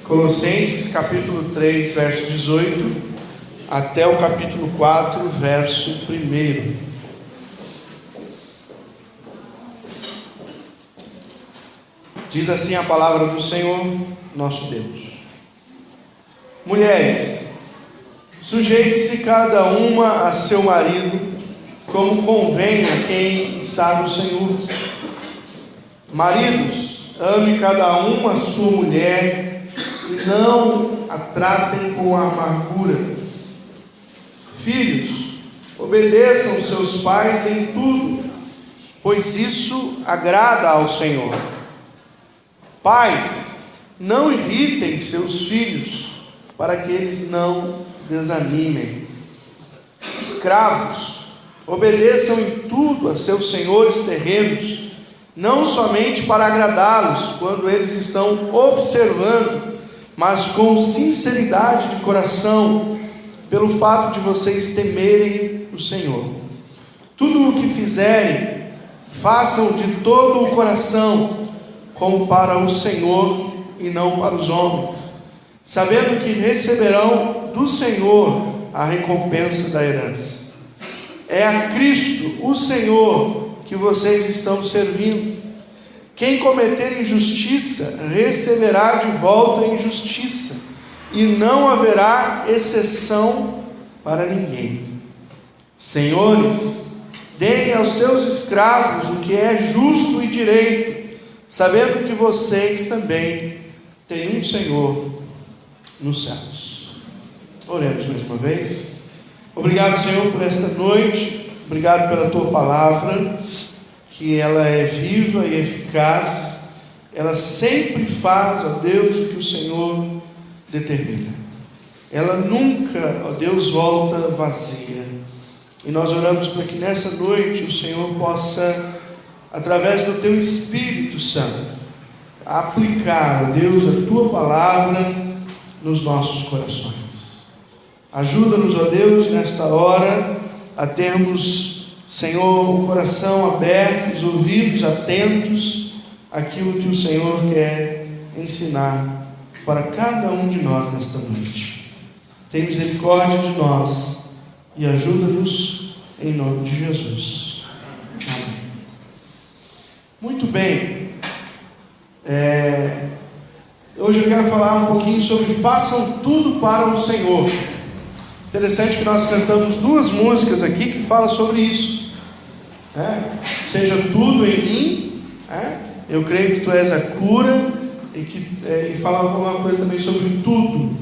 Colossenses capítulo 3, verso 18, até o capítulo 4, verso 1. Diz assim a palavra do Senhor, nosso Deus: Mulheres, sujeite-se cada uma a seu marido, como convém a quem está no Senhor. Maridos, ame cada um a sua mulher, e não a tratem com amargura. Filhos, obedeçam seus pais em tudo, pois isso agrada ao Senhor. Pais, não irritem seus filhos, para que eles não desanimem. Escravos, obedeçam em tudo a seus senhores terrenos, não somente para agradá-los quando eles estão observando, mas com sinceridade de coração, pelo fato de vocês temerem o Senhor. Tudo o que fizerem, façam de todo o coração, como para o Senhor e não para os homens, sabendo que receberão do Senhor a recompensa da herança. É a Cristo, o Senhor, que vocês estão servindo. Quem cometer injustiça, receberá de volta injustiça, e não haverá exceção para ninguém. Senhores, deem aos seus escravos o que é justo e direito, sabendo que vocês também têm um Senhor nos céus. Oremos mais uma vez. Obrigado, Senhor, por esta noite. Obrigado pela Tua palavra, que ela é viva e eficaz. Ela sempre faz, ó Deus, o que o Senhor determina. Ela nunca, ó Deus, volta vazia. E nós oramos para que nessa noite o Senhor possa, através do Teu Espírito Santo, aplicar, ó Deus, a Tua palavra nos nossos corações. Ajuda-nos, ó Deus, nesta hora, a termos, Senhor, o coração aberto, os ouvidos atentos àquilo que o Senhor quer ensinar para cada um de nós nesta noite. Tem misericórdia de nós e ajuda-nos em nome de Jesus. Amém. Muito bem. Hoje eu quero falar um pouquinho sobre façam tudo para o Senhor. Interessante que nós cantamos duas músicas aqui que falam sobre isso. Seja tudo em mim, eu creio que Tu és a cura, e fala alguma coisa também sobre tudo.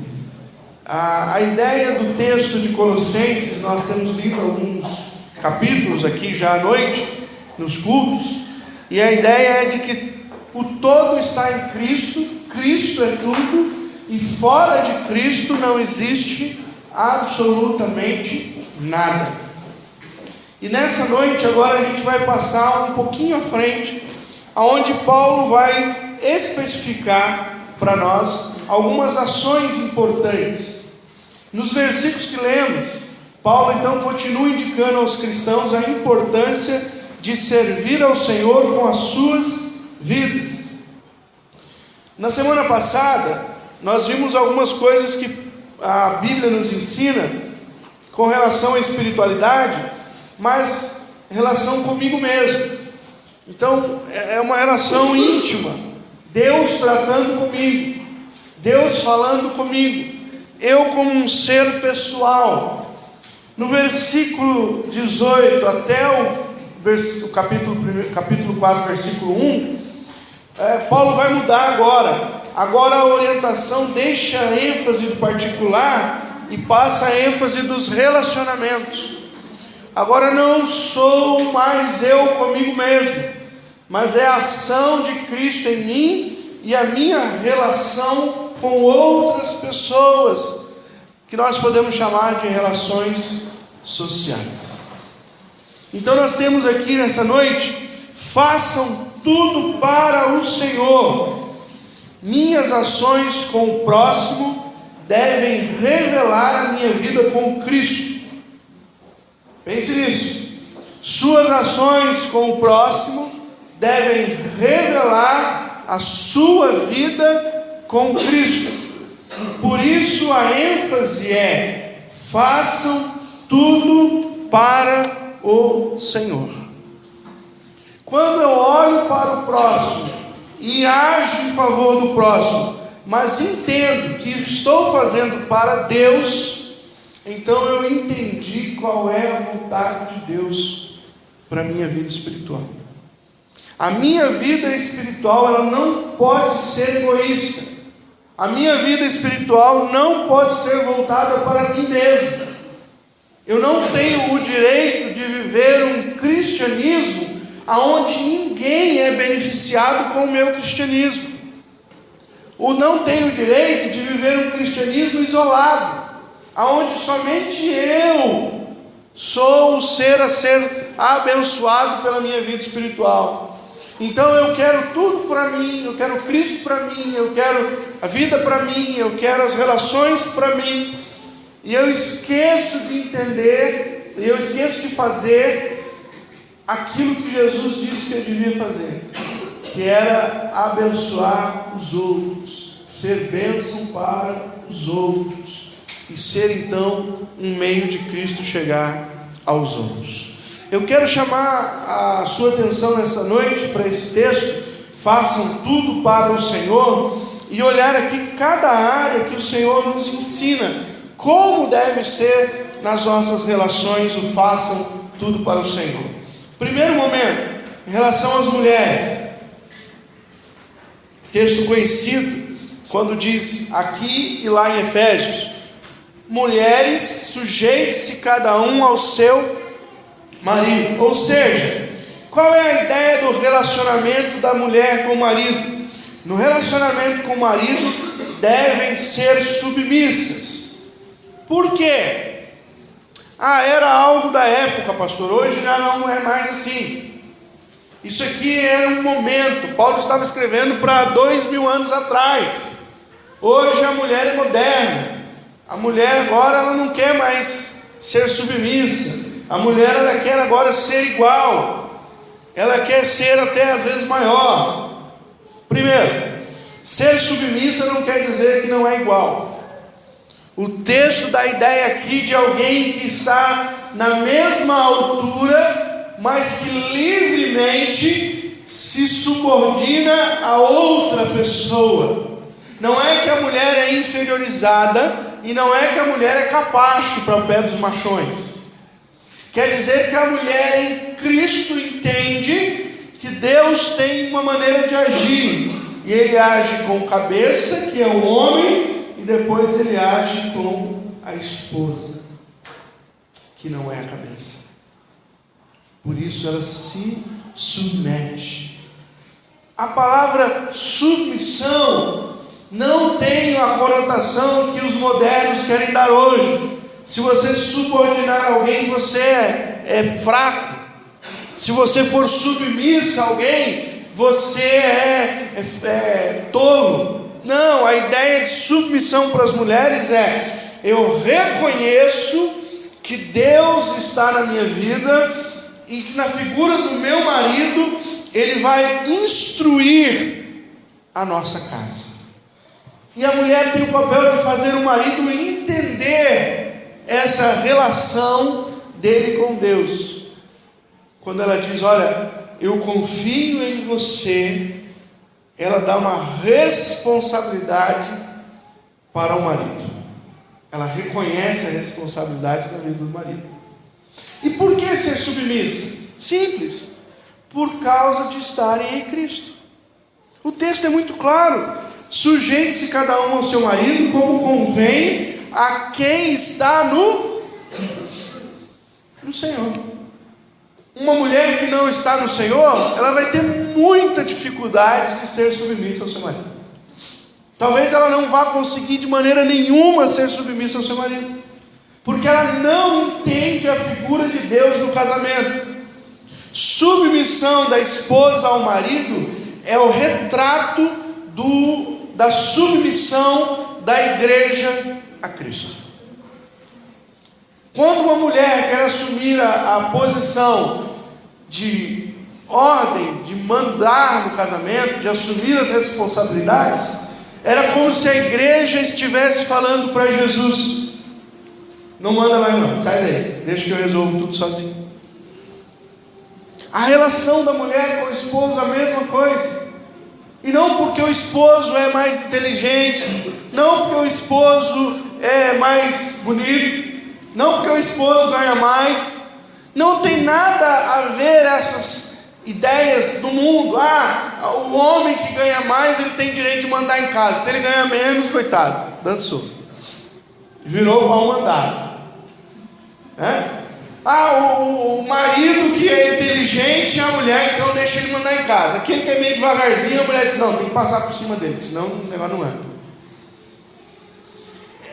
A ideia do texto de Colossenses, nós temos lido alguns capítulos aqui já à noite, nos cultos, e a ideia é de que o todo está em Cristo, Cristo é tudo, e fora de Cristo não existe absolutamente nada. E nessa noite agora a gente vai passar um pouquinho à frente, aonde Paulo vai especificar para nós algumas ações importantes. Nos versículos que lemos, Paulo então continua indicando aos cristãos a importância de servir ao Senhor com as suas vidas. Na semana passada nós vimos algumas coisas que a Bíblia nos ensina com relação à espiritualidade, mas relação comigo mesmo. Então é uma relação íntima, Deus tratando comigo, Deus falando comigo, eu como um ser pessoal. No versículo 18 até o capítulo 4, versículo 1, Paulo vai mudar agora a orientação deixa a ênfase do particular e passa a ênfase dos relacionamentos. Agora não sou mais eu comigo mesmo, mas é a ação de Cristo em mim e a minha relação com outras pessoas, que nós podemos chamar de relações sociais. Então nós temos aqui nessa noite, façam tudo para o Senhor. Minhas ações com o próximo devem revelar a minha vida com Cristo. Pense nisso. Suas ações com o próximo devem revelar a sua vida com Cristo. Por isso a ênfase é: façam tudo para o Senhor. Quando eu olho para o próximo e ajo em favor do próximo, mas entendo que estou fazendo para Deus, então eu entendi qual é a vontade de Deus para a minha vida espiritual. A minha vida espiritual, ela não pode ser egoísta. A minha vida espiritual não pode ser voltada para mim mesmo. Eu não tenho o direito de viver um cristianismo aonde ninguém é beneficiado com o meu cristianismo. Ou não tenho o direito de viver um cristianismo isolado, aonde somente eu sou o ser a ser abençoado pela minha vida espiritual. Então eu quero tudo para mim, eu quero Cristo para mim, eu quero a vida para mim, eu quero as relações para mim, e eu esqueço de entender, eu esqueço de fazer aquilo que Jesus disse que eu devia fazer, que era abençoar os outros, ser bênção para os outros, e ser então um meio de Cristo chegar aos outros. Eu quero chamar a sua atenção nesta noite para esse texto: façam tudo para o Senhor, e olhar aqui cada área que o Senhor nos ensina, como deve ser nas nossas relações, o façam tudo para o Senhor. Primeiro momento, em relação às mulheres, texto conhecido, quando diz aqui e lá em Efésios: mulheres, sujeite-se cada um ao seu marido. Ou seja, qual é a ideia do relacionamento da mulher com o marido? No relacionamento com o marido, devem ser submissas. Por quê? Era algo da época, pastor, hoje já não é mais assim. Isso aqui era um momento, Paulo estava escrevendo para 2000 anos atrás. Hoje a mulher é moderna. A mulher agora ela não quer mais ser submissa. A mulher ela quer agora ser igual. Ela quer ser até às vezes maior. Primeiro, ser submissa não quer dizer que não é igual. O texto dá a ideia aqui de alguém que está na mesma altura, mas que livremente se subordina a outra pessoa. Não é que a mulher é inferiorizada, e não é que a mulher é capacho para o pé dos machões. Quer dizer que a mulher em Cristo entende que Deus tem uma maneira de agir, e Ele age com cabeça, que é o homem, e depois Ele age com a esposa, que não é a cabeça. Por isso ela se submete. A palavra submissão não tem a conotação que os modernos querem dar hoje. Se você subordinar alguém, você é fraco. Se você for submissa a alguém, você é tolo. Não, a ideia de submissão para as mulheres é: eu reconheço que Deus está na minha vida, e que na figura do meu marido, Ele vai instruir a nossa casa. E a mulher tem o papel de fazer o marido entender essa relação dele com Deus. Quando ela diz: olha, eu confio em você, ela dá uma responsabilidade para o marido. Ela reconhece a responsabilidade da vida do marido. E por que ser submissa? Simples: por causa de estarem em Cristo. O texto é muito claro: sujeite-se cada um ao seu marido, como convém a quem está no Senhor. Uma mulher que não está no Senhor, ela vai ter muita dificuldade de ser submissa ao seu marido. Talvez ela não vá conseguir de maneira nenhuma ser submissa ao seu marido, porque ela não entende a figura de Deus no casamento. Submissão da esposa ao marido é o retrato da submissão da igreja a Cristo. Quando uma mulher quer assumir a posição de ordem, de mandar no casamento, de assumir as responsabilidades, Era como se a igreja estivesse falando para Jesus: não manda mais não, sai daí, deixa que eu resolvo tudo sozinho. A relação da mulher com o esposo, a mesma coisa. E não porque o esposo é mais inteligente, não porque o esposo é mais bonito, não porque o esposo ganha mais. Não tem nada a ver essas ideias do mundo. O homem que ganha mais, ele tem direito de mandar em casa. Se ele ganha menos, coitado, dançou, virou pau mandado. O marido que é inteligente, a mulher então deixa ele mandar em casa. Aquele que é meio devagarzinho, a mulher diz: não, tem que passar por cima dele, senão o negócio não anda.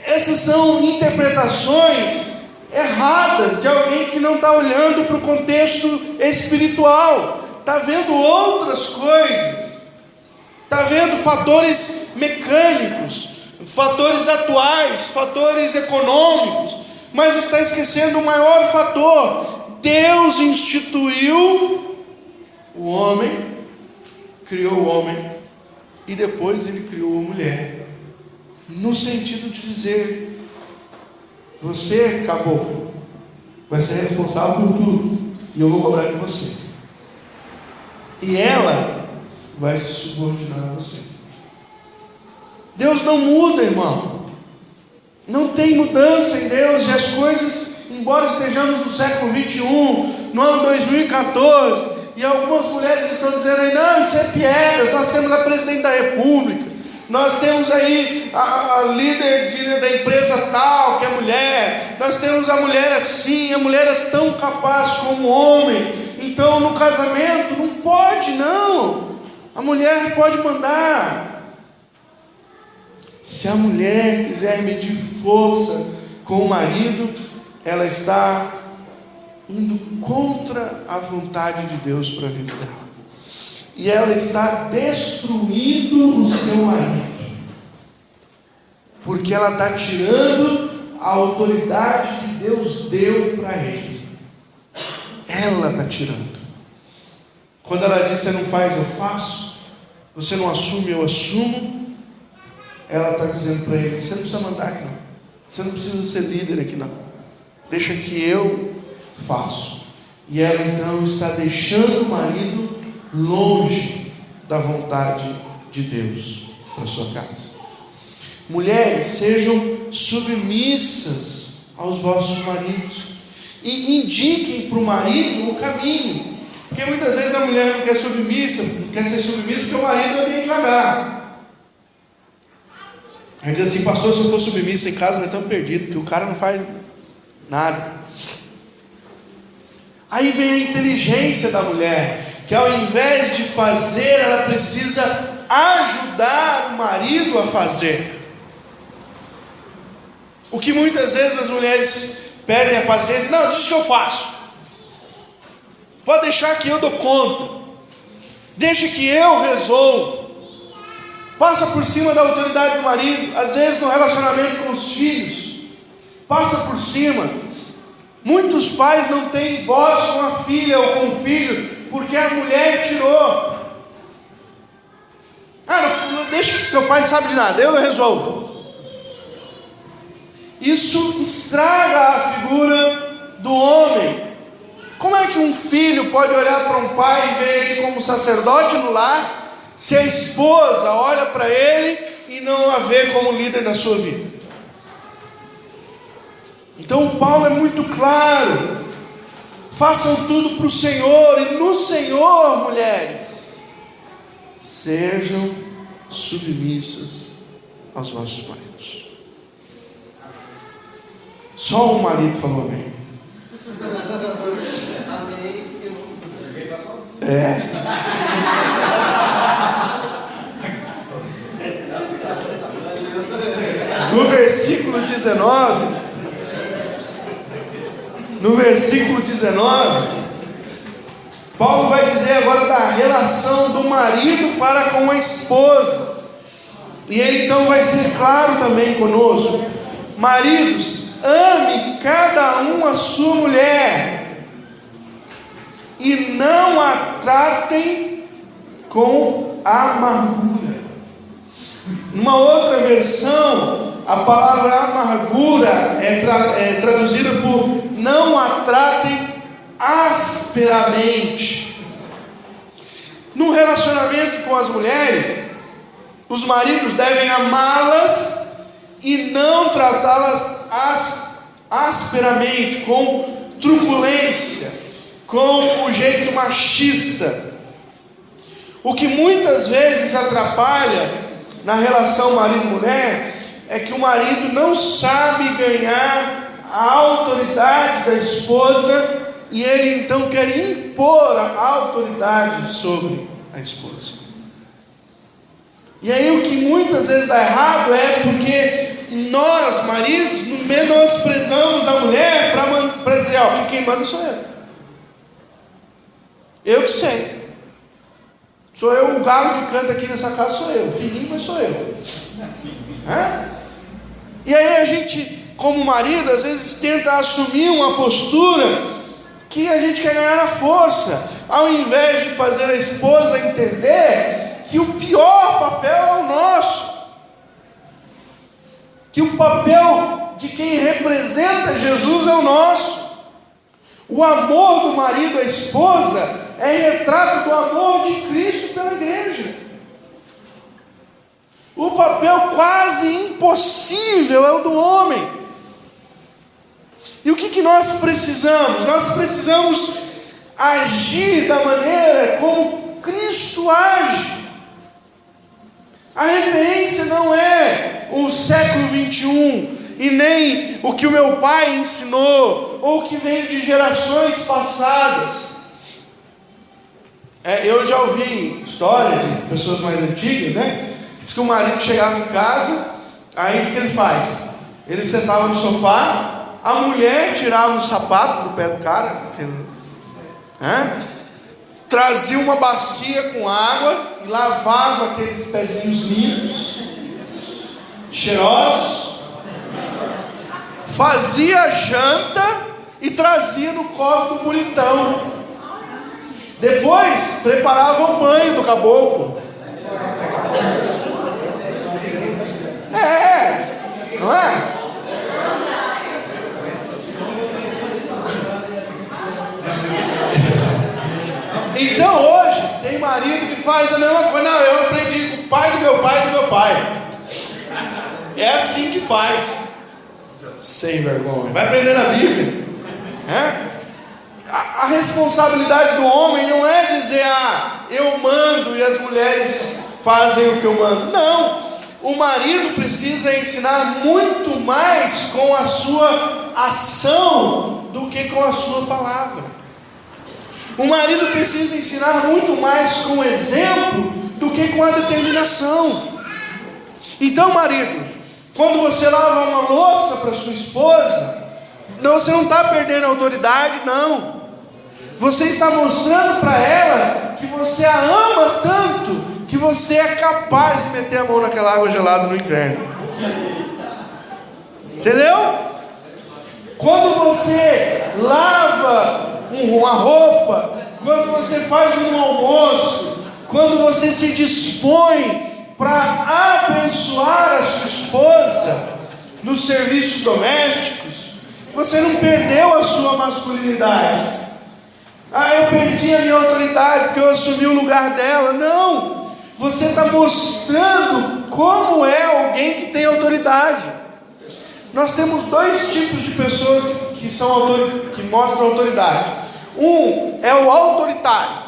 Essas são interpretações erradas de alguém que não está olhando para o contexto espiritual, está vendo outras coisas, está vendo fatores mecânicos, fatores atuais, fatores econômicos, mas está esquecendo o maior fator. Deus instituiu o homem, criou o homem, e depois ele criou a mulher, no sentido de dizer: você, caboclo, vai ser responsável por tudo, e eu vou cobrar de você, e ela vai se subordinar a você. Deus não muda, irmão. Não tem mudança em Deus. E as coisas, embora estejamos no século 21, no ano 2014, e algumas mulheres estão dizendo aí: não, isso é piegas, nós temos a presidente da república, nós temos aí a líder da empresa tal, que é mulher, nós temos a mulher assim, a mulher é tão capaz como o homem, então no casamento não pode, não, a mulher pode mandar. Se a mulher quiser medir força com o marido, ela está indo contra a vontade de Deus para a vida dela, e ela está destruindo o seu marido, porque ela está tirando a autoridade que Deus deu para ele. Ela está tirando. Quando ela diz: você não faz, eu faço, você não assume, eu assumo, ela está dizendo para ele: você não precisa mandar aqui não, você não precisa ser líder aqui não, deixa que eu faço. E ela então está deixando o marido longe da vontade de Deus para sua casa. Mulheres, sejam submissas aos vossos maridos e indiquem para o marido o caminho, porque muitas vezes a mulher não quer ser submissa porque o marido é bem devagar. A gente diz assim: pastor, se eu for submissa em casa, nós estamos perdidos, porque o cara não faz nada. Aí vem a inteligência da mulher, que ao invés de fazer, ela precisa ajudar o marido a fazer. O que muitas vezes as mulheres perdem a paciência: não, deixa que eu faço, pode deixar que eu dou conta, deixa que eu resolvo. Passa por cima da autoridade do marido. Às vezes no relacionamento com os filhos, passa por cima. Muitos pais não têm voz com a filha ou com o filho, porque a mulher tirou. Deixa que seu pai não sabe de nada, eu resolvo. Isso estraga a figura do homem. Como é que um filho pode olhar para um pai e ver ele como sacerdote no lar, se a esposa olha para ele e não a vê como líder na sua vida? Então Paulo é muito claro: façam tudo para o Senhor, e no Senhor, mulheres, sejam submissas aos vossos maridos. Só o marido falou amém. No versículo 19, Paulo vai dizer agora da relação do marido para com a esposa, e ele então vai ser claro também conosco: maridos, ame cada um a sua mulher, e não a tratem com amargura. Numa outra versão, a palavra amargura é traduzida por não a tratem asperamente. No relacionamento com as mulheres, os maridos devem amá-las e não tratá-las asperamente, com truculência, com o jeito machista. O que muitas vezes atrapalha na relação marido-mulher é que o marido não sabe ganhar a autoridade da esposa e ele então quer impor a autoridade sobre a esposa. E aí o que muitas vezes dá errado é porque nós, maridos, menosprezamos a mulher para dizer, ó, que quem manda sou eu. Eu que sei. Sou eu, o galo que canta aqui nessa casa sou eu. Filhinho, mas sou eu. E aí a gente, como marido, às vezes tenta assumir uma postura que a gente quer ganhar na força, ao invés de fazer a esposa entender que o pior papel é o nosso, que o papel de quem representa Jesus é o nosso. O amor do marido à esposa é retrato do amor de Cristo pela igreja. O papel quase impossível é o do homem. E o que nós precisamos? Nós precisamos agir da maneira como Cristo age. A referência não é o século 21 e nem o que o meu pai ensinou ou o que veio de gerações passadas. Eu já ouvi história de pessoas mais antigas, né? Diz que o marido chegava em casa, aí o que ele faz? Ele sentava no sofá, a mulher tirava o sapato do pé do cara, trazia uma bacia com água e lavava aqueles pezinhos limpos, cheirosos, fazia janta e trazia no colo do bonitão. Depois preparava o banho do caboclo. Não é? Então hoje tem marido que faz a mesma coisa. Não, eu aprendi com o pai do meu pai e do meu pai. É assim que faz. Sem vergonha. Vai aprender na Bíblia. A responsabilidade do homem não é dizer, eu mando e as mulheres fazem o que eu mando. Não. O marido precisa ensinar muito mais com a sua ação do que com a sua palavra. O marido precisa ensinar muito mais com o exemplo do que com a determinação. Então, marido, quando você lava uma louça para sua esposa, você não está perdendo a autoridade, não. Você está mostrando para ela que você a ama tanto que você é capaz de meter a mão naquela água gelada no inverno. Entendeu? Quando você lava uma roupa, quando você faz um almoço, quando você se dispõe para abençoar a sua esposa nos serviços domésticos, você não perdeu a sua masculinidade. Eu perdi a minha autoridade porque eu assumi o lugar dela. Não, você está mostrando como é alguém que tem autoridade. Nós temos dois tipos de pessoas que mostram autoridade. Um é o autoritário.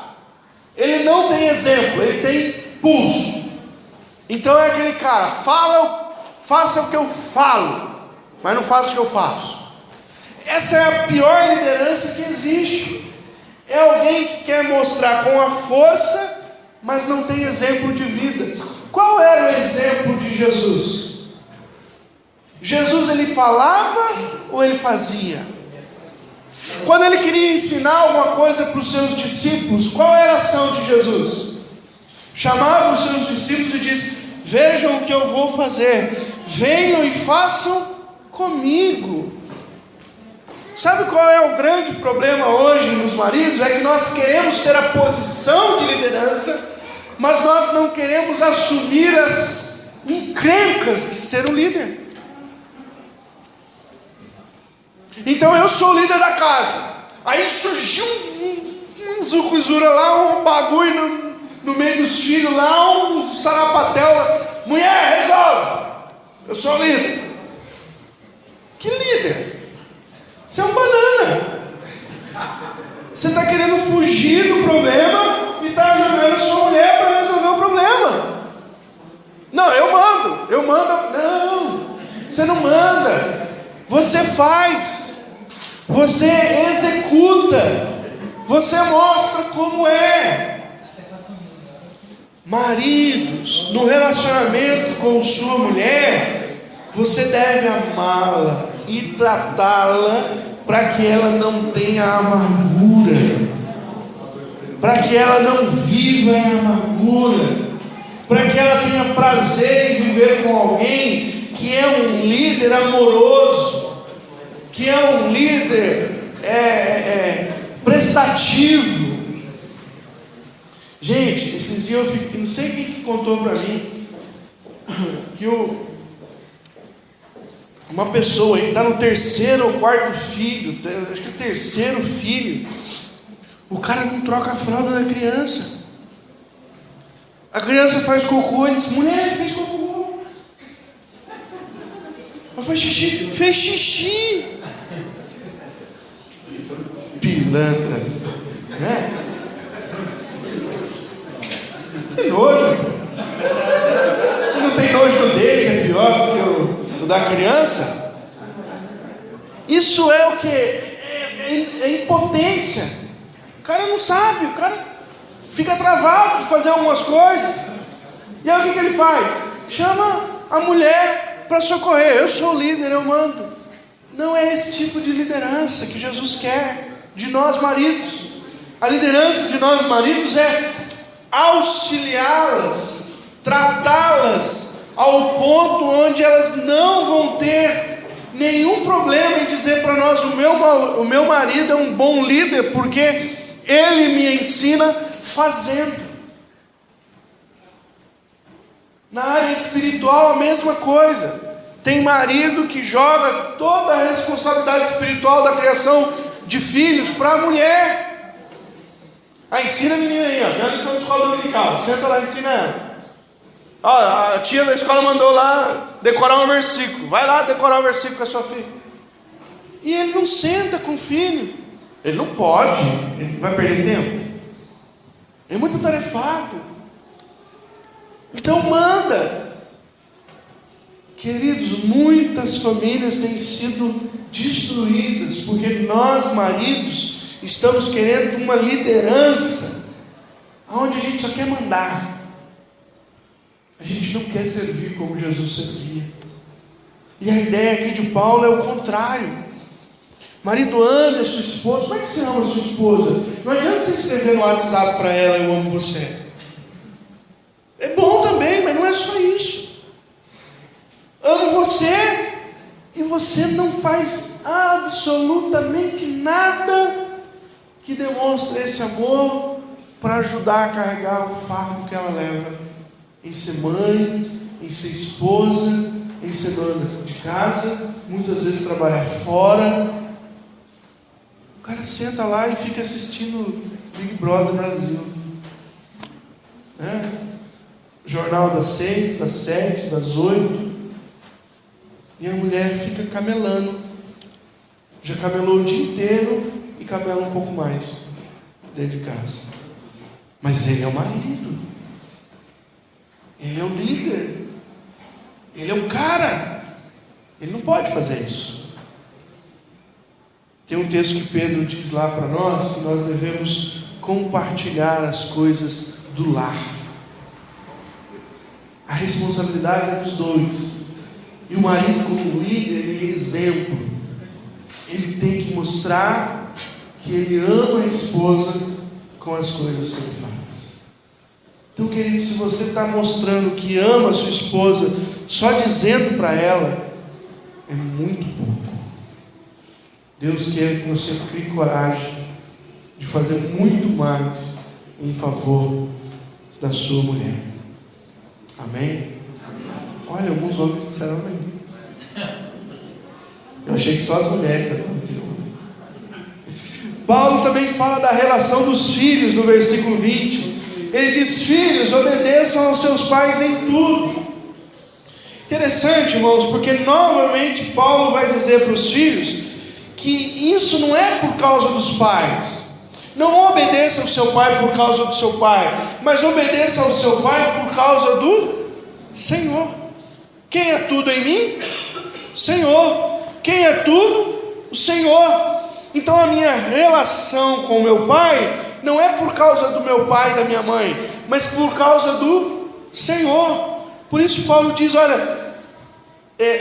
Ele não tem exemplo, ele tem pulso. Então é aquele cara, faça o que eu falo, mas não faça o que eu faço. Essa é a pior liderança que existe. É alguém que quer mostrar com a força, mas não tem exemplo de vida. Qual era o exemplo de Jesus? Jesus, ele falava ou ele fazia? Quando ele queria ensinar alguma coisa para os seus discípulos, qual era a ação de Jesus? Chamava os seus discípulos e disse: vejam o que eu vou fazer, venham e façam comigo. Sabe qual é o grande problema hoje nos maridos? É que nós queremos ter a posição de liderança, mas nós não queremos assumir as encrencas de ser um líder. Então eu sou o líder da casa. Aí surgiu um zucuzura lá, um bagulho no meio dos filhos lá, um sarapatel. Mulher, resolve. Eu sou o líder. Que líder? Você é um banana. Você está querendo fugir do problema e está jogando sua mulher para resolver o problema. Não, eu mando. Não, você não manda. Você faz. Você executa. Você mostra como é. Maridos, no relacionamento com sua mulher, você deve amá-la e tratá-la para que ela não tenha amargura, para que ela não viva em amargura, para que ela tenha prazer em viver com alguém que é um líder amoroso, que é um líder prestativo. Gente, esses dias eu não sei quem que contou para mim que uma pessoa que está no terceiro ou quarto filho, acho que o terceiro filho, o cara não troca a fralda da criança. A criança faz cocô e diz: mulher, fez cocô. Ela faz xixi. Fez xixi. Pilantra. Né? Tem nojo. E não tem nojo do dele, que é pior do que o da criança. Isso é o que? É impotência. O cara não sabe, o cara fica travado de fazer algumas coisas. E aí o que ele faz? Chama a mulher para socorrer. Eu sou o líder, eu mando. Não é esse tipo de liderança que Jesus quer de nós maridos. A liderança de nós maridos é auxiliá-las, tratá-las ao ponto onde elas não vão ter nenhum problema em dizer para nós: o meu marido é um bom líder porque ele me ensina fazendo. Na área espiritual a mesma coisa. Tem marido que joga toda a responsabilidade espiritual da criação de filhos para a mulher. Ensina a menina aí, tem uma lição de escola dominical, senta lá e ensina ela. A tia da escola mandou lá decorar um versículo, vai lá decorar o versículo com a sua filha. E ele não senta com o filho. Ele não pode, ele vai perder tempo. É muito atarefado. Então manda. Queridos, muitas famílias têm sido destruídas porque nós maridos estamos querendo uma liderança onde a gente só quer mandar. A gente não quer servir como Jesus servia. E a ideia aqui de Paulo é o contrário. Marido, ame a sua esposa. Como é que você ama a sua esposa? Não adianta você escrever no WhatsApp para ela: eu amo você. É bom também, mas não é só isso. Amo você e você não faz absolutamente nada que demonstre esse amor para ajudar a carregar o fardo que ela leva em ser mãe, em ser esposa, em ser dona de casa, muitas vezes trabalhar fora. O cara senta lá e fica assistindo Big Brother Brasil, Jornal das 6, das 7, das 8, e a mulher fica camelando. Já camelou o dia inteiro e camela um pouco mais dentro de casa. Mas ele é o marido, ele é o líder, ele é o cara. Ele não pode fazer isso. Tem um texto que Pedro diz lá para nós que nós devemos compartilhar as coisas do lar. A responsabilidade é dos dois. E o marido, como líder, ele é exemplo. Ele tem que mostrar que ele ama a esposa com as coisas que ele faz. Então, querido, se você está mostrando que ama a sua esposa só dizendo para ela, é muito pouco. Deus quer que você crie coragem de fazer muito mais em favor da sua mulher. Amém? Olha, alguns homens disseram amém. Eu achei que só as mulheres continuam. Paulo também fala da relação dos filhos no versículo 20. Ele diz: filhos, obedeçam aos seus pais em tudo. Interessante, irmãos, porque novamente Paulo vai dizer para os filhos que isso não é por causa dos pais. Não obedeça ao seu pai por causa do seu pai, mas obedeça ao seu pai por causa do Senhor. Quem é tudo em mim? Senhor. Quem é tudo? O Senhor. Então a minha relação com o meu pai não é por causa do meu pai e da minha mãe, mas por causa do Senhor. Por isso Paulo diz: olha,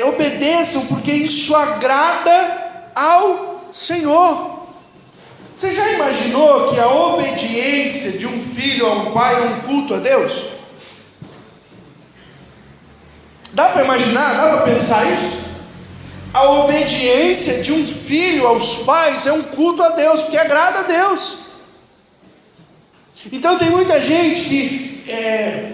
obedeçam, porque isso agrada ao Senhor. Você já imaginou que a obediência de um filho a um pai é um culto a Deus? Dá para imaginar? Dá para pensar isso? A obediência de um filho aos pais é um culto a Deus, porque agrada a Deus. Então tem muita gente que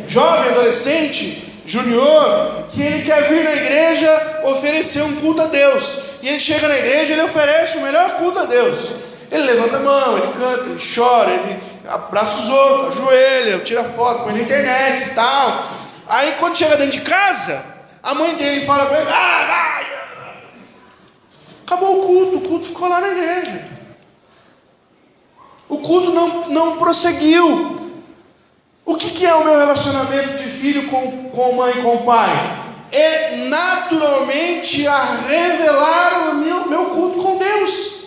jovem, adolescente, junior, que ele quer vir na igreja oferecer um culto a Deus. E ele chega na igreja e ele oferece o melhor culto a Deus. Ele levanta a mão, ele canta, ele chora, ele abraça os outros, ajoelha, tira foto, põe na internet e tal. Aí quando chega dentro de casa, a mãe dele fala para ele: acabou o culto ficou lá na igreja. O culto não prosseguiu. O que é o meu relacionamento de filho com mãe e com pai? É naturalmente a revelar o meu culto com Deus.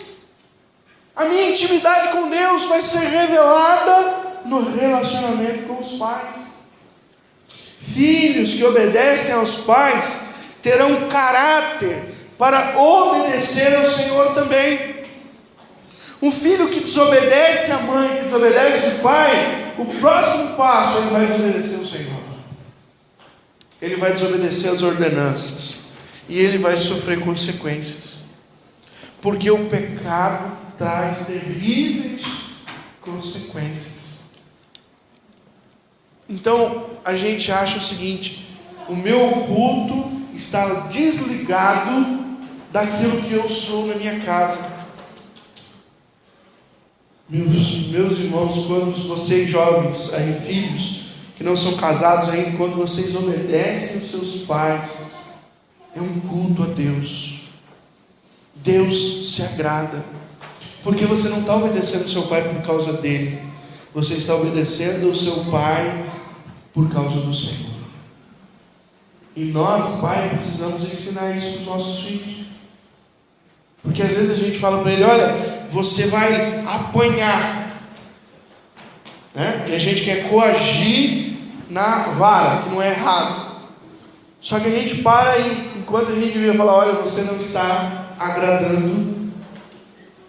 A minha intimidade com Deus vai ser revelada no relacionamento com os pais. Filhos que obedecem aos pais terão caráter para obedecer ao Senhor também. Um filho que desobedece a mãe, que desobedece o pai, o próximo passo, ele vai desobedecer o Senhor. Ele vai desobedecer as ordenanças. E ele vai sofrer consequências. Porque o pecado traz terríveis consequências. Então, a gente acha o seguinte: o meu culto está desligado daquilo que eu sou na minha casa. Meus irmãos, quando vocês jovens, aí, filhos, que não são casados ainda, quando vocês obedecem aos seus pais, é um culto a Deus. Deus se agrada, porque você não está obedecendo ao seu pai por causa dele, você está obedecendo ao seu pai por causa do Senhor. E nós, pai, precisamos ensinar isso para os nossos filhos. Porque às vezes a gente fala para ele: olha, você vai apanhar, né? E a gente quer coagir na vara, que não é errado. Só que a gente para aí, enquanto a gente devia falar: olha, você não está agradando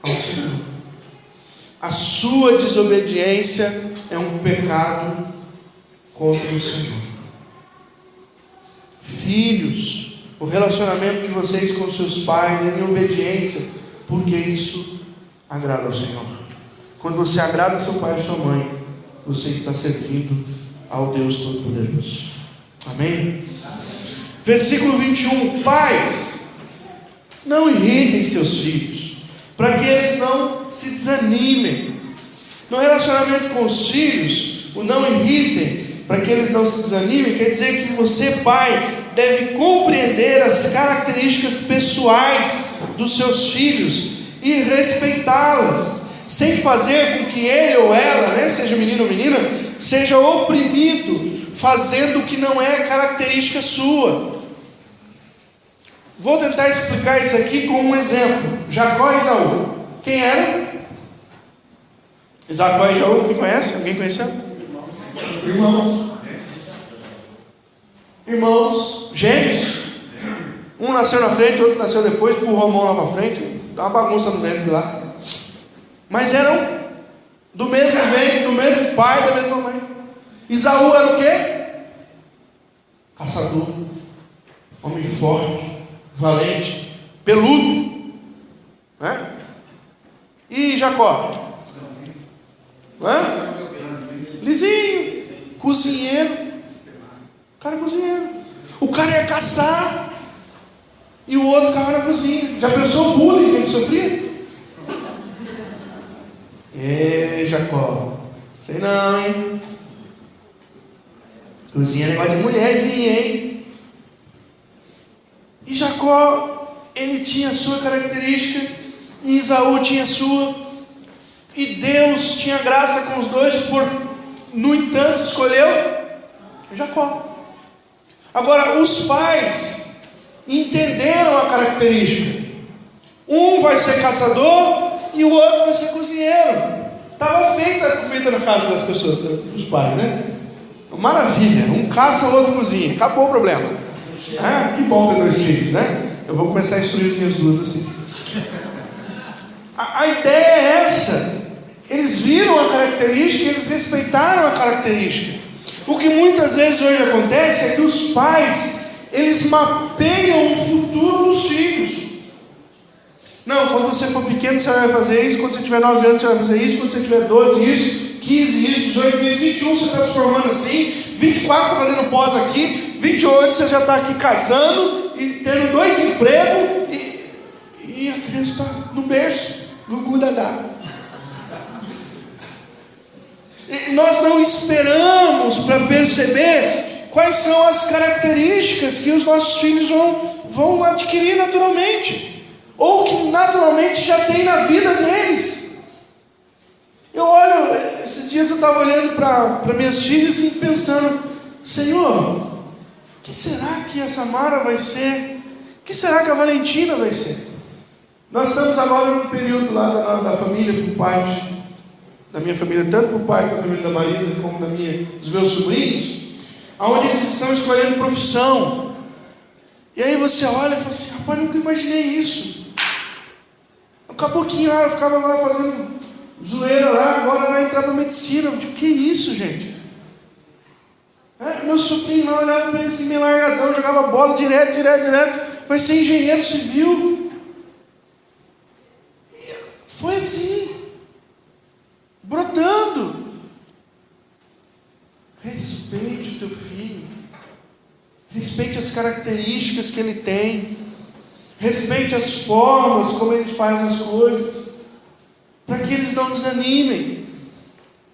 ao Senhor. A sua desobediência é um pecado contra o Senhor. Filhos, o relacionamento de vocês com seus pais é em obediência, porque isso agrada ao Senhor. Quando você agrada seu pai e sua mãe, você está servindo ao Deus Todo-Poderoso. Amém? Versículo 21. Pais, não irritem seus filhos, para que eles não se desanimem. No relacionamento com os filhos, o não irritem, para que eles não se desanimem, quer dizer que você, pai, deve compreender as características pessoais dos seus filhos e respeitá-las, sem fazer com que ele ou ela, né, seja menino ou menina, seja oprimido, fazendo o que não é característica sua. Vou tentar explicar isso aqui com um exemplo. Jacó e Esaú. Quem eram? Jacó e Esaú, quem conhece? Alguém conheceu? Irmãos, gêmeos. Um nasceu na frente, outro nasceu depois, empurrou a mão lá para frente, dá uma bagunça no ventre lá. Mas eram do mesmo ventre, do mesmo pai, da mesma mãe. Esaú era o quê? Caçador, homem forte, valente, peludo, né? E Jacó? Lisinho, cozinheiro. Cara, cozinheiro. O cara ia caçar e o outro ficava na cozinha. Já pensou o bullying que ele sofria? Ei, Jacó, sei não, hein? Cozinha é negócio de mulherzinha, hein? E Jacó, ele tinha a sua característica, e Esaú tinha a sua, e Deus tinha graça com os dois, no entanto, escolheu Jacó. Agora, os pais entenderam a característica. Um vai ser caçador e o outro vai ser cozinheiro. Estava feita a comida na casa das pessoas, dos pais, né? Maravilha, um caça, o outro cozinha, acabou o problema. Ah, que bom ter 2 filhos, né? Eu vou começar a instruir minhas duas assim. A ideia é essa. Eles viram a característica e eles respeitaram a característica. O que muitas vezes hoje acontece é que os pais, eles mapeiam o futuro dos filhos. Não, quando você for pequeno você vai fazer isso, quando você tiver 9 anos você vai fazer isso, quando você tiver 12 isso, 15 isso, 18 isso, 21 você está se formando assim, 24 você está fazendo pós aqui, 28 você já está aqui casando e tendo 2 empregos e a criança está no berço, gugu dadá. E nós não esperamos para perceber quais são as características que os nossos filhos vão adquirir naturalmente, ou que naturalmente já tem na vida deles. Eu olho, esses dias eu estava olhando para minhas filhas e pensando: Senhor, o que será que a Samara vai ser? O que será que a Valentina vai ser? Nós estamos agora num período lá da família, por parte da minha família, tanto por parte da família da Marisa, como dos meus sobrinhos, onde eles estão escolhendo profissão. E aí você olha e fala assim: rapaz, nunca imaginei isso. O caboquinho lá, eu ficava lá fazendo zoeira lá, agora vai entrar para medicina. Eu digo: que isso, gente? Meu sobrinho lá olhava para ele assim, meio largadão, jogava bola direto, vai ser engenheiro civil. E foi assim, brotando. Respeite o teu filho, respeite as características que ele tem, respeite as formas como ele faz as coisas, para que eles não desanimem.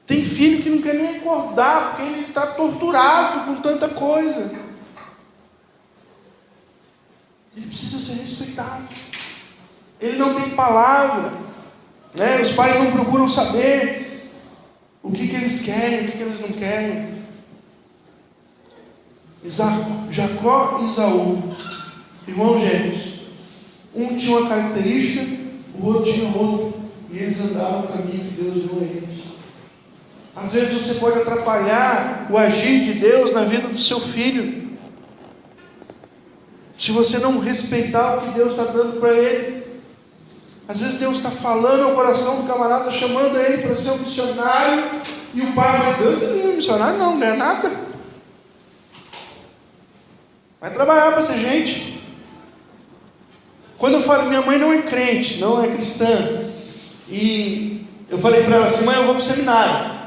Tem filho que não quer nem acordar, porque ele está torturado com tanta coisa. Ele precisa ser respeitado. Ele não tem palavra, né? Os pais não procuram saber o que eles querem, o que eles não querem. Jacó e Esaú, irmão gêmeos, um tinha uma característica, o outro tinha outra, e eles andavam no caminho que Deus deu a eles. Às vezes você pode atrapalhar o agir de Deus na vida do seu filho, se você não respeitar o que Deus está dando para ele. Às vezes Deus está falando ao coração do camarada, chamando ele para ser um missionário, e o pai vai: Deus não é missionário, não é nada. Vai trabalhar para ser gente. Quando eu falo, minha mãe não é crente, não é cristã, e eu falei para ela assim: mãe, eu vou para o seminário.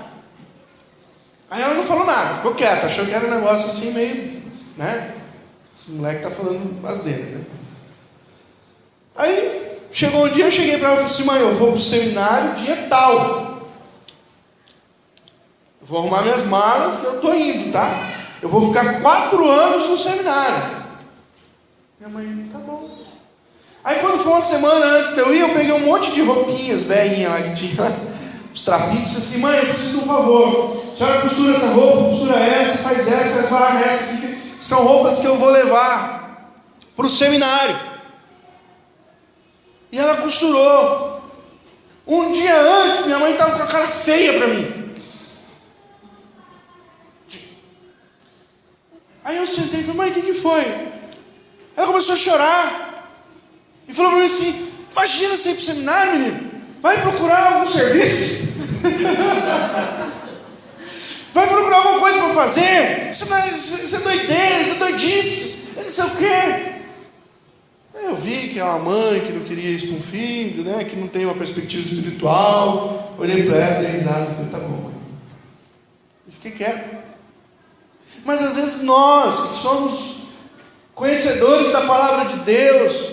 Aí ela não falou nada, ficou quieta, achou que era um negócio assim meio, né? Esse moleque está falando asneira, né? Aí chegou um dia, eu cheguei para ela e falei assim: mãe, eu vou para o seminário dia tal, eu vou arrumar minhas malas, eu estou indo, tá? Eu vou ficar 4 anos no seminário. Minha mãe: tá bom. Aí quando foi uma semana antes de eu ir, eu peguei um monte de roupinhas velhinhas lá que tinha, os trapinhos, e disse assim: mãe, eu preciso de um favor. A senhora costura essa roupa, costura essa, faz essa, guarda essa aqui. São roupas que eu vou levar para o seminário. E ela costurou. Um dia antes, minha mãe estava com a cara feia para mim. Aí eu sentei e falei: mãe, o que foi? Ela começou a chorar e falou para mim assim: imagina você ir para o seminário, menino, vai procurar algum serviço. Vai procurar alguma coisa para fazer. Isso é doideira, isso é doidice, não sei o quê. Eu vi que é uma mãe que não queria isso para um filho, né? Que não tem uma perspectiva espiritual. Olhei para ela, dei risada e falei: tá bom, mãe. E fiquei quieto. Mas às vezes nós, que somos conhecedores da palavra de Deus,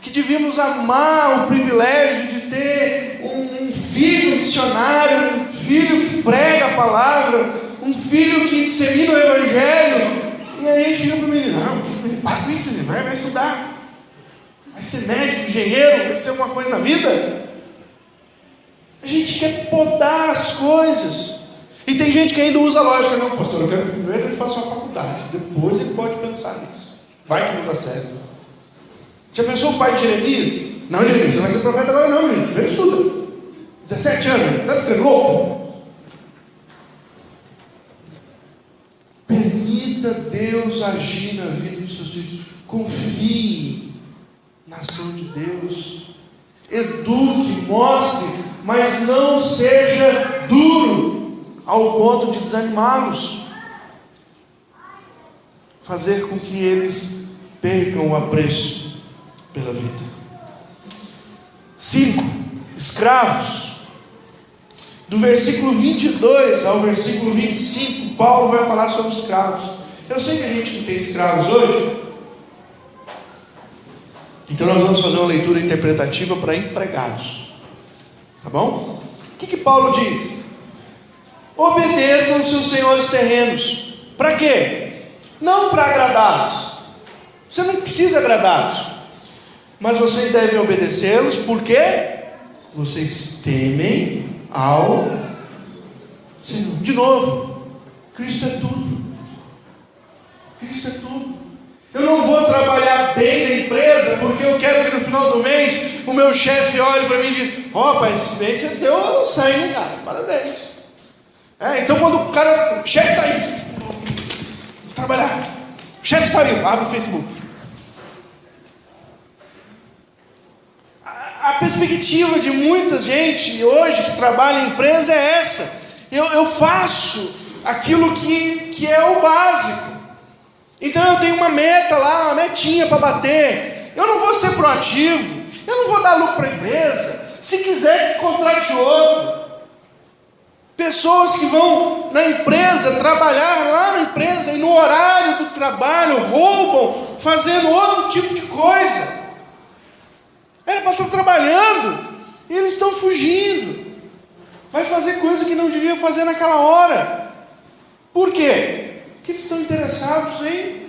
que devíamos amar o privilégio de ter um filho missionário, um filho que prega a palavra, um filho que dissemina o evangelho. E aí a gente fica para mim, não, para com isso, vai estudar, vai ser médico, engenheiro, vai ser alguma coisa na vida. A gente quer podar as coisas. E tem gente que ainda usa a lógica, não, pastor, eu quero que primeiro ele faça uma faculdade, depois ele pode pensar nisso. Vai que não dá certo. Já pensou o pai de Jeremias? Não, Jeremias, você não vai ser profeta agora não, menino. Primeiro estuda. 17 anos, está ficando louco? Permita Deus agir na vida dos seus filhos. Confie na ação de Deus. Eduque, mostre, mas não seja duro ao ponto de desanimá-los. Fazer com que eles percam o apreço pela vida. 5. Escravos. Do versículo 22 ao versículo 25, Paulo vai falar sobre escravos. Eu sei que a gente não tem escravos hoje, então nós vamos fazer uma leitura interpretativa para empregados. Tá bom? O que Paulo diz? Obedeçam os seus senhores terrenos. Para quê? Não para agradá-los. Você não precisa agradá-los, mas vocês devem obedecê-los porque vocês temem ao Senhor. De novo, Cristo é tudo. Cristo é tudo. Eu não vou trabalhar bem na empresa porque eu quero que no final do mês o meu chefe olhe para mim e diga: ó, pai, esse mês você deu sangue, cara, parabéns. Então quando o chefe está aí, trabalhar, o chefe saiu, abre o Facebook. A perspectiva de muita gente hoje que trabalha em empresa é essa: eu faço aquilo que é o básico. Então eu tenho uma meta lá, uma metinha para bater. Eu não vou ser proativo, eu não vou dar lucro para a empresa. Se quiser que contrate outro. Pessoas que vão na empresa, trabalhar lá na empresa e no horário do trabalho roubam, fazendo outro tipo de coisa. Era para estar trabalhando e eles estão fugindo. Vai fazer coisa que não devia fazer naquela hora. Por quê? Porque eles estão interessados em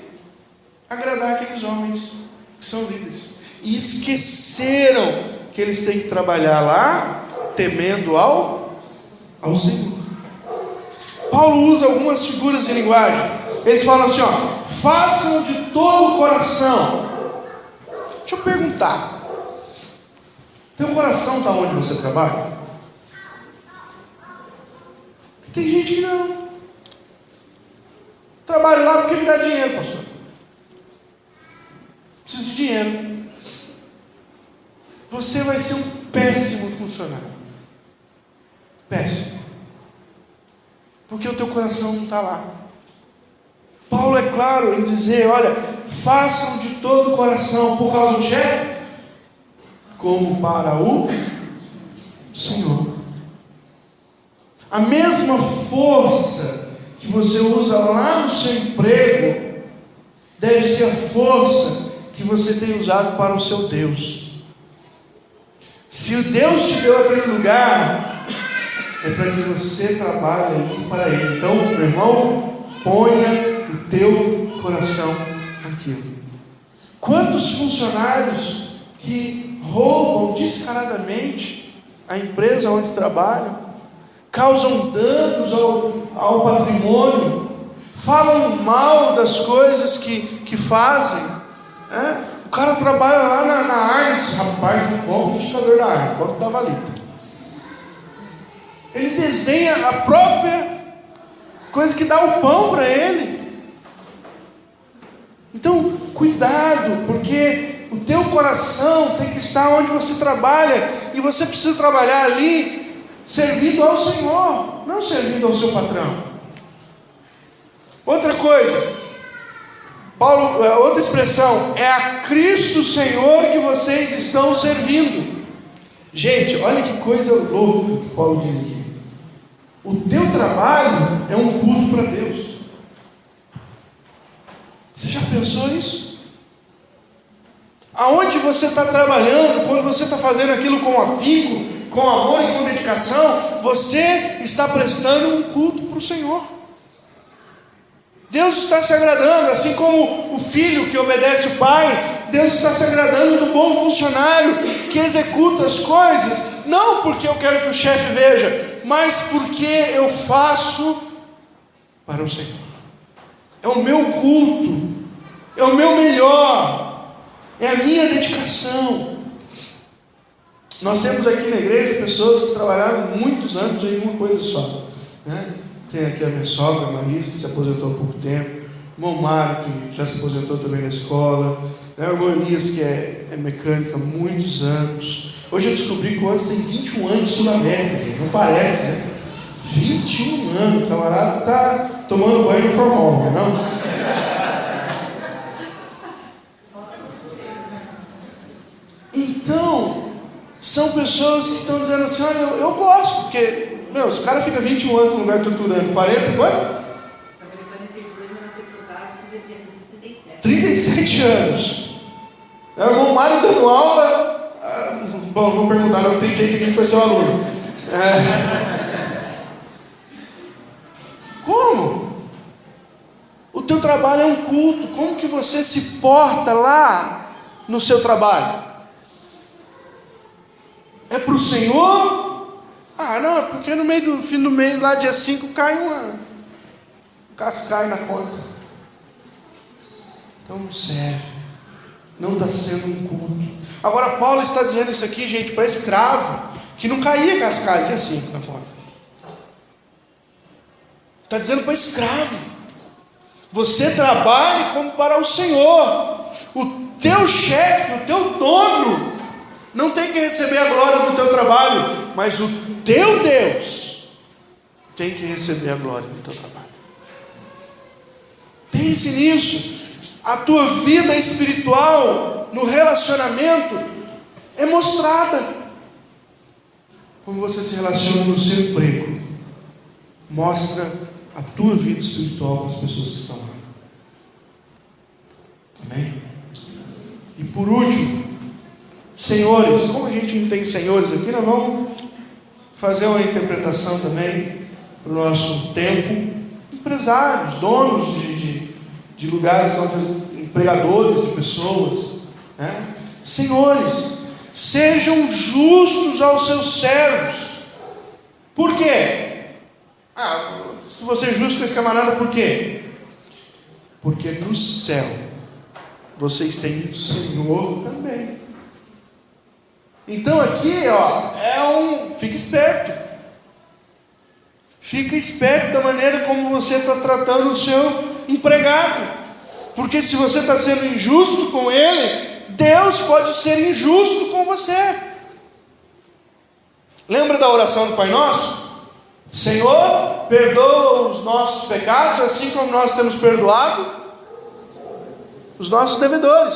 agradar aqueles homens que são líderes. E esqueceram que eles têm que trabalhar lá, temendo ao Senhor. Paulo usa algumas figuras de linguagem. Eles falam assim, ó: façam de todo o coração. Deixa eu perguntar: teu coração está onde você trabalha? Tem gente que não. Trabalho lá porque me dá dinheiro, pastor. Preciso de dinheiro. Você vai ser um péssimo funcionário. Péssimo. Porque o teu coração não está lá. Paulo é claro em dizer: olha, façam de todo o coração, por causa do chefe, como para o Senhor. A mesma força que você usa lá no seu emprego deve ser a força que você tem usado para o seu Deus. Se o Deus te deu aquele lugar, é para que você trabalhe ali para Ele. Então, meu irmão, ponha o teu coração naquilo. Quantos funcionários que roubam descaradamente a empresa onde trabalham, causam danos ao patrimônio, falam mal das coisas que fazem. O cara trabalha lá na Arnes, rapaz, não compra o indicador da Arnes, compra o da Valita. Ele desdenha a própria coisa que dá o pão para ele. Então, cuidado, porque o teu coração tem que estar onde você trabalha, e você precisa trabalhar ali servindo ao Senhor, não servindo ao seu patrão. Outra coisa, Paulo, outra expressão, é a Cristo Senhor que vocês estão servindo. Gente, olha que coisa louca que Paulo diz aqui. O teu trabalho é um culto para Deus. Você já pensou isso? Aonde você está trabalhando, quando você está fazendo aquilo com afinco, com amor e com dedicação, você está prestando um culto para o Senhor. Deus está se agradando, assim como o filho que obedece o pai, Deus está se agradando do bom funcionário que executa as coisas, não porque eu quero que o chefe veja, mas porque eu faço para o Senhor. É o meu culto, é o meu melhor, é a minha dedicação. Nós temos aqui na igreja pessoas que trabalharam muitos anos em uma coisa só, né? Tem aqui a minha sogra, a Marisa, que se aposentou há pouco tempo, o irmão Mário, que já se aposentou também na escola, né? O irmão Elias, que é mecânico há muitos anos. Hoje eu descobri que o Anderson tem 21 anos em Sul-América, gente, não parece, né? 21 anos, o camarada está tomando banho no formal, não é não? Então, são pessoas que estão dizendo assim, olha, eu gosto, porque, meu, os caras ficam 21 anos no lugar torturando, 40 e quanto? 37 anos. O irmão Mário dando aula, bom, vou perguntar, não tem gente aqui que foi seu aluno. Como? O teu trabalho é um culto, como que você se porta lá no seu trabalho? É para o Senhor? Ah, não, porque no meio do fim do mês, lá dia 5, cai um cascai na conta. Então não serve, não está sendo um culto. Agora Paulo está dizendo isso aqui, gente, para escravo, que não caía cascalho dia 5 na conta. Está dizendo para escravo, você trabalhe como para o Senhor. O teu chefe, o teu dono, não tem que receber a glória do teu trabalho, mas o teu Deus tem que receber a glória do teu trabalho. Pense nisso. A tua vida espiritual no relacionamento é mostrada. Como você se relaciona no seu emprego, mostra a tua vida espiritual com as pessoas que estão lá. Amém? E por último, senhores, como a gente não tem senhores aqui, nós vamos fazer uma interpretação também para o nosso tempo. Empresários, donos de lugares, são empregadores de pessoas, né? Senhores, sejam justos aos seus servos. Por quê? Se você é justo com esse camarada, por quê? Porque no céu vocês têm um Senhor também. Então aqui, fica esperto. Fica esperto da maneira como você está tratando o seu empregado. Porque se você está sendo injusto com ele, Deus pode ser injusto com você. Lembra da oração do Pai Nosso? Senhor, perdoa os nossos pecados, assim como nós temos perdoado os nossos devedores,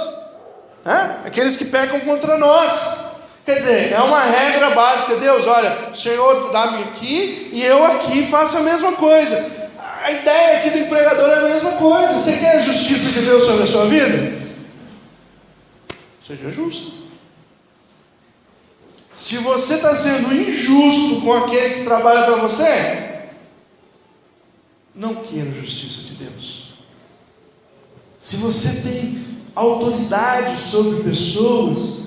né? Aqueles que pecam contra nós. Quer dizer, é uma regra básica. Deus, olha, o Senhor dá-me aqui e eu aqui faço a mesma coisa. A ideia aqui do empregador é a mesma coisa. Você quer a justiça de Deus sobre a sua vida? Seja justo. Se você está sendo injusto com aquele que trabalha para você, não queira a justiça de Deus. Se você tem autoridade sobre pessoas,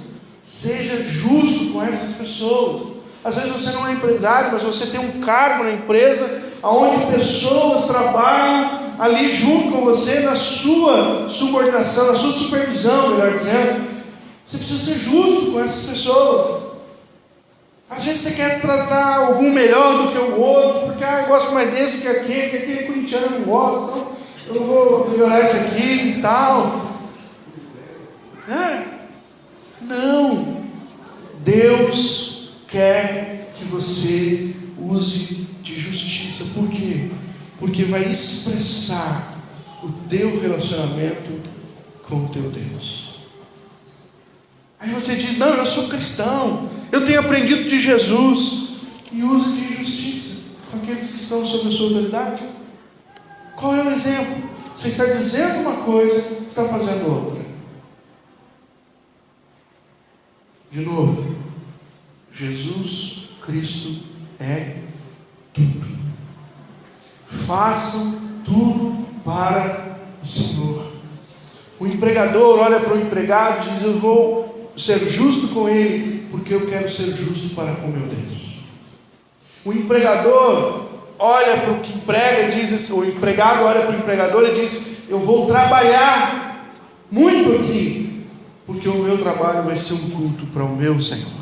seja justo com essas pessoas. Às vezes você não é empresário, mas você tem um cargo na empresa, onde pessoas trabalham ali junto com você, na sua subordinação, na sua supervisão, melhor dizendo. Você precisa ser justo com essas pessoas. Às vezes você quer tratar algum melhor do que o outro, porque eu gosto mais desse do que aquele, porque aquele corintiano eu não gosta, então eu vou melhorar isso aqui e tal. Não. Deus quer que você use de justiça. Por quê? Porque vai expressar o teu relacionamento com o teu Deus. Aí você diz, não, eu sou cristão, eu tenho aprendido de Jesus. E use de justiça com aqueles que estão sob a sua autoridade. Qual é o exemplo? Você está dizendo uma coisa, está fazendo outra. De novo, Jesus Cristo é tudo. Façam tudo para o Senhor. O empregador olha para o empregado e diz: eu vou ser justo com ele, porque eu quero ser justo para com meu Deus. O empregador olha para o que emprega e diz, o empregado olha para o empregador e diz: eu vou trabalhar muito aqui, porque o meu trabalho vai ser um culto para o meu Senhor.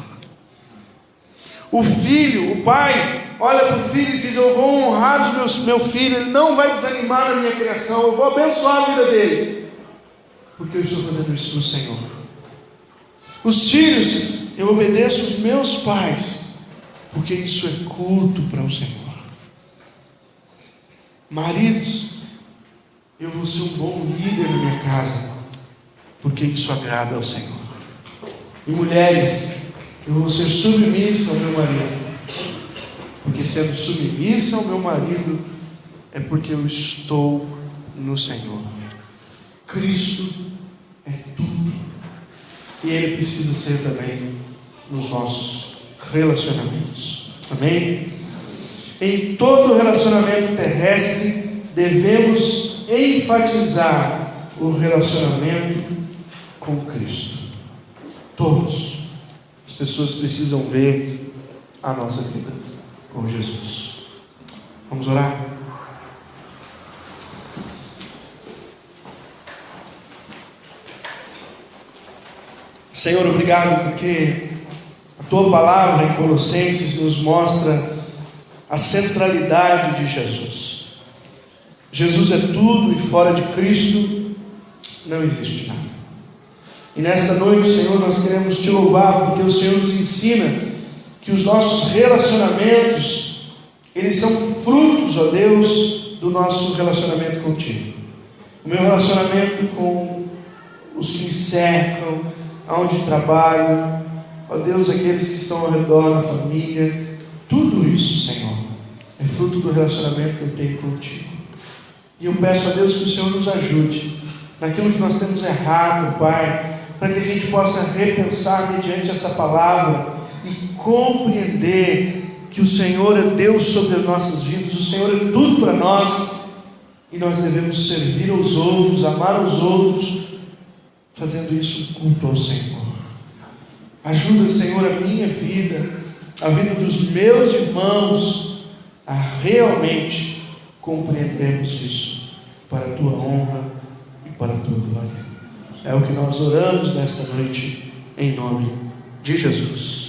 O filho, o pai, olha para o filho e diz: eu vou honrar meu filho, ele não vai desanimar na minha criação, eu vou abençoar a vida dele, porque eu estou fazendo isso para o Senhor. Os filhos, eu obedeço os meus pais, porque isso é culto para o Senhor. Maridos, eu vou ser um bom líder na minha casa, porque isso agrada ao Senhor. E mulheres, eu vou ser submissa ao meu marido, porque sendo submissa ao meu marido, é porque eu estou no Senhor. Cristo é tudo, e Ele precisa ser também nos nossos relacionamentos. Amém? Em todo relacionamento terrestre, devemos enfatizar o relacionamento com Cristo. Todos. As pessoas precisam ver a nossa vida com Jesus. Vamos orar? Senhor, obrigado porque a Tua palavra em Colossenses nos mostra a centralidade de Jesus. Jesus é tudo e fora de Cristo não existe nada. E nesta noite, Senhor, nós queremos Te louvar porque o Senhor nos ensina que os nossos relacionamentos, eles são frutos, ó Deus, do nosso relacionamento contigo. O meu relacionamento com os que me cercam, aonde trabalho, ó Deus, aqueles que estão ao redor da família, tudo isso, Senhor, é fruto do relacionamento que eu tenho contigo. E eu peço a Deus que o Senhor nos ajude naquilo que nós temos errado, Pai, para que a gente possa repensar mediante essa palavra e compreender que o Senhor é Deus sobre as nossas vidas, o Senhor é tudo para nós, e nós devemos servir aos outros, amar os outros, fazendo isso culto ao Senhor. Ajuda, Senhor, a minha vida, a vida dos meus irmãos, a realmente compreendermos isso para a Tua honra e para a Tua glória. É o que nós oramos nesta noite, em nome de Jesus.